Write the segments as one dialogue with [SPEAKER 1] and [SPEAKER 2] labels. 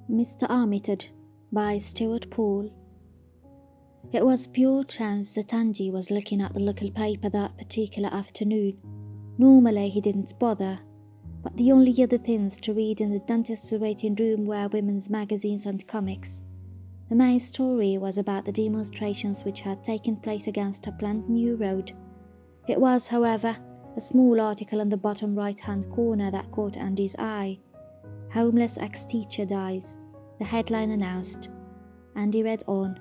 [SPEAKER 1] Mr. Armitage by Stewart. It was pure chance that Andy was looking at the local paper that particular afternoon. Normally he didn't bother, but the only other things to read in the dentist's waiting room were women's magazines and comics. The main story was about the demonstrations which had taken place against a planned new road. It was, however, a small article in the bottom right-hand corner that caught Andy's eye. Homeless ex-teacher dies, the headline announced. Andy read on.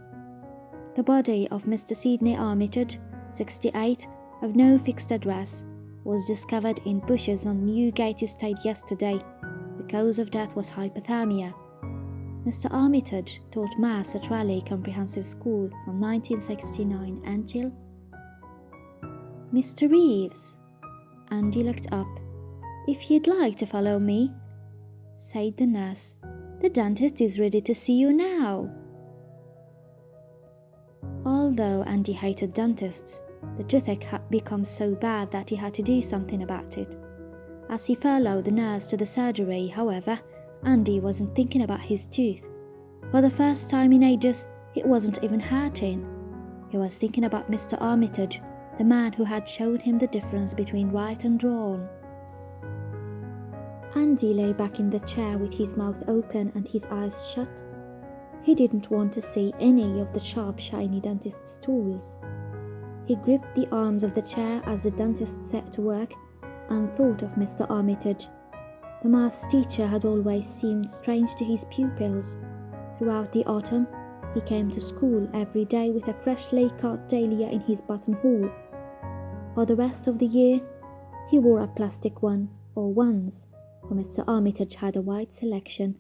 [SPEAKER 1] The body of Mr. Sidney Armitage, 68, of no fixed address, was discovered in bushes on Newgate Estate yesterday. The cause of death was hypothermia. Mr. Armitage taught maths at Raleigh Comprehensive School from 1969 until... Mr. Reeves. Andy looked up. If you'd like to follow me, said the nurse. The dentist is ready to see you now. Although Andy hated dentists, the toothache had become so bad that he had to do something about it. As he followed the nurse to the surgery, however, Andy wasn't thinking about his tooth. For the first time in ages, it wasn't even hurting. He was thinking about Mr. Armitage, the man who had shown him the difference between right and wrong. Andy lay back in the chair with his mouth open and his eyes shut. He didn't want to see any of the sharp, shiny dentist's tools. He gripped the arms of the chair as the dentist set to work and thought of Mr. Armitage. The maths teacher had always seemed strange to his pupils. Throughout the autumn, he came to school every day with a freshly cut dahlia in his buttonhole. For the rest of the year, he wore a plastic one or ones, for Mr. Armitage had a wide selection.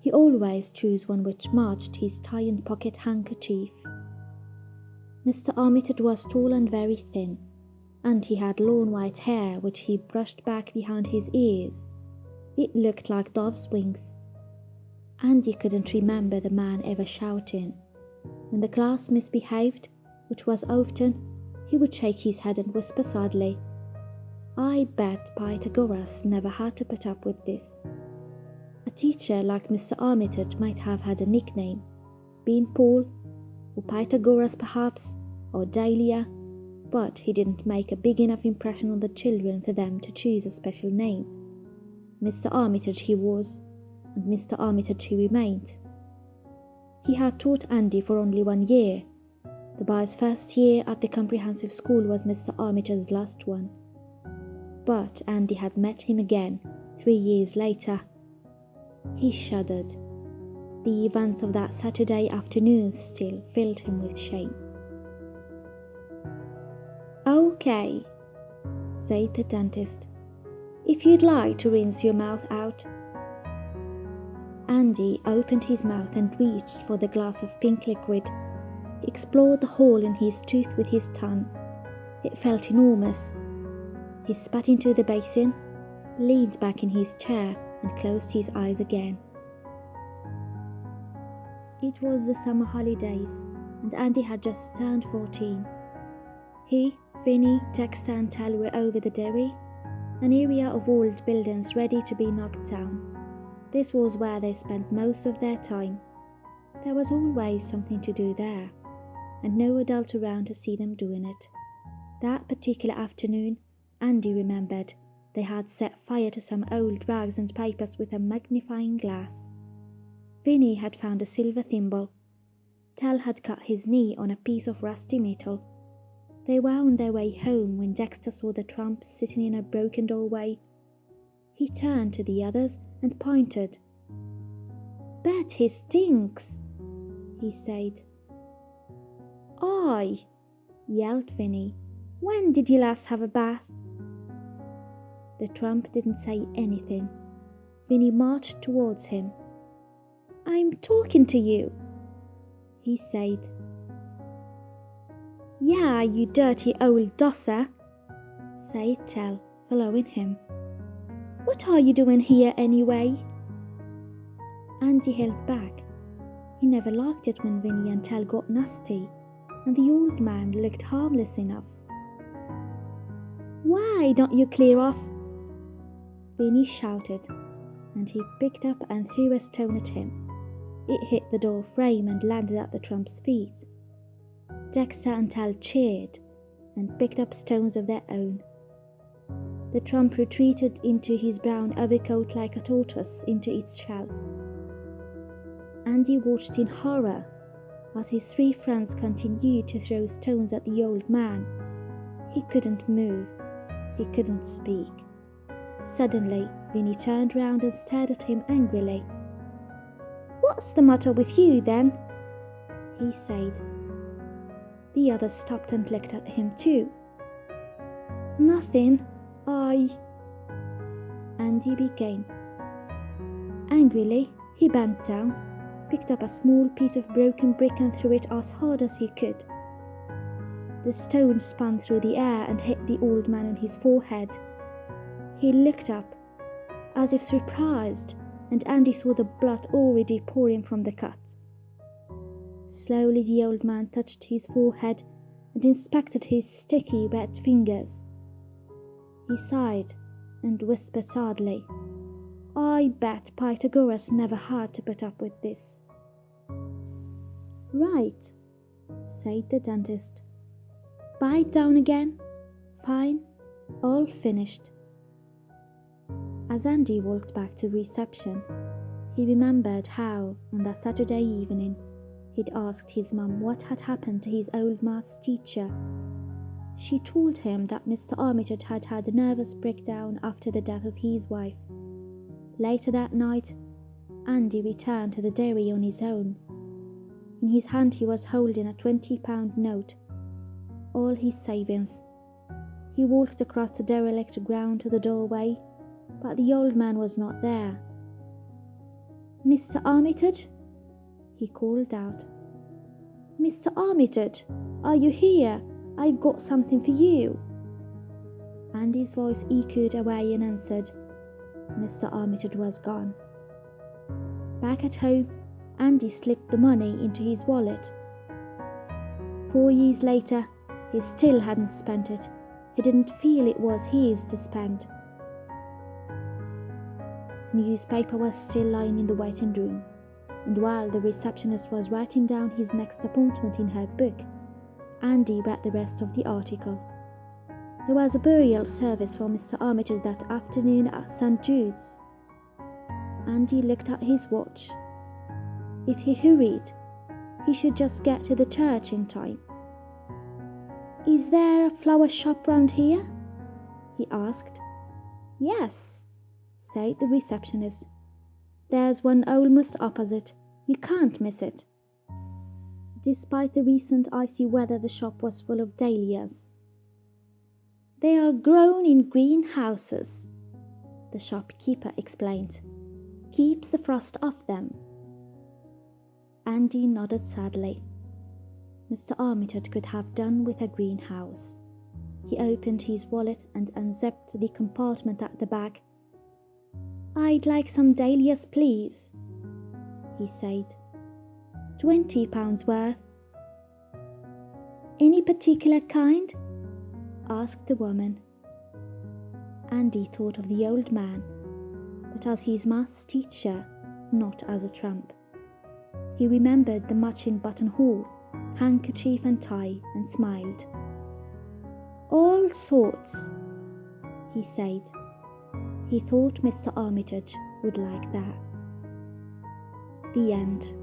[SPEAKER 1] He always chose one which matched his tie and pocket handkerchief. Mr. Armitage was tall and very thin, and he had long white hair which he brushed back behind his ears. It looked like dove's wings. Andy couldn't remember the man ever shouting. When the class misbehaved, which was often, he would shake his head and whisper sadly, I bet Pythagoras never had to put up with this. A teacher like Mr. Armitage might have had a nickname, being Paul, or Pythagoras perhaps, or Dahlia, but he didn't make a big enough impression on the children for them to choose a special name. Mr. Armitage he was, and Mr. Armitage he remained. He had taught Andy for only 1 year. The boy's first year at the comprehensive school was Mr. Armitage's last one. But Andy had met him again 3 years later. He shuddered. The events of that Saturday afternoon still filled him with shame. Okay, said the dentist. If you'd like to rinse your mouth out. Andy opened his mouth and reached for the glass of pink liquid. He explored the hole in his tooth with his tongue. It felt enormous. He spat into the basin, leaned back in his chair, and closed his eyes again. It was the summer holidays, and Andy had just turned 14. He, Vinny, Dexter and Tal were over the dairy, an area of old buildings ready to be knocked down. This was where they spent most of their time. There was always something to do there, and no adult around to see them doing it. That particular afternoon, Andy remembered, they had set fire to some old rags and papers with a magnifying glass. Vinny had found a silver thimble. Tal had cut his knee on a piece of rusty metal. They were on their way home when Dexter saw the tramp sitting in a broken doorway. He turned to the others and pointed. Bet he stinks, he said. Oi, yelled Vinny. When did you last have a bath? The tramp didn't say anything. Vinny marched towards him. I'm talking to you, he said. Yeah, you dirty old dosser, said Tal, following him. What are you doing here anyway? Andy held back. He never liked it when Vinny and Tal got nasty, and the old man looked harmless enough. Why don't you clear off? Vinny shouted, and he picked up and threw a stone at him. It hit the door frame and landed at the trump's feet. Dexter and Tal cheered and picked up stones of their own. The trump retreated into his brown overcoat like a tortoise into its shell. Andy watched in horror as his three friends continued to throw stones at the old man. He couldn't move. He couldn't speak. Suddenly, Vinny turned round and stared at him angrily. "What's the matter with you, then?" he said. The others stopped and looked at him too. "Nothing. Andy began. Angrily, he bent down, picked up a small piece of broken brick and threw it as hard as he could. The stone spun through the air and hit the old man on his forehead. He looked up, as if surprised, and Andy saw the blood already pouring from the cut. Slowly the old man touched his forehead and inspected his sticky red fingers. He sighed and whispered sadly, "I bet Pythagoras never had to put up with this." "Right," said the dentist. "Bite down again. Fine. All finished." As Andy walked back to reception, he remembered how, on that Saturday evening, he'd asked his mum what had happened to his old maths teacher. She told him that Mr. Armitage had had a nervous breakdown after the death of his wife. Later that night, Andy returned to the dairy on his own. In his hand he was holding a £20 note, all his savings. He walked across the derelict ground to the doorway, but the old man was not there. "Mr. Armitage?" he called out. "Mr. Armitage, are you here? I've got something for you." Andy's voice echoed away and answered. Mr. Armitage was gone. Back at home, Andy slipped the money into his wallet. 4 years later, he still hadn't spent it. He didn't feel it was his to spend. The newspaper was still lying in the waiting room, and while the receptionist was writing down his next appointment in her book, Andy read the rest of the article. There was a burial service for Mr. Armitage that afternoon at St. Jude's. Andy looked at his watch. If he hurried, he should just get to the church in time. "Is there a flower shop round here?" he asked. "Yes," said the receptionist. "There's one almost opposite. You can't miss it." Despite the recent icy weather, the shop was full of dahlias. "They are grown in greenhouses," the shopkeeper explained. "Keeps the frost off them." Andy nodded sadly. Mr. Armitage could have done with a greenhouse. He opened his wallet and unzipped the compartment at the back. "I'd like some dahlias, please," he said. £20 worth." "Any particular kind?" asked the woman. Andy thought of the old man, but as his maths teacher, not as a tramp. He remembered the matching buttonhole, handkerchief and tie, and smiled. "All sorts," he said. He thought Mr. Armitage would like that. The end.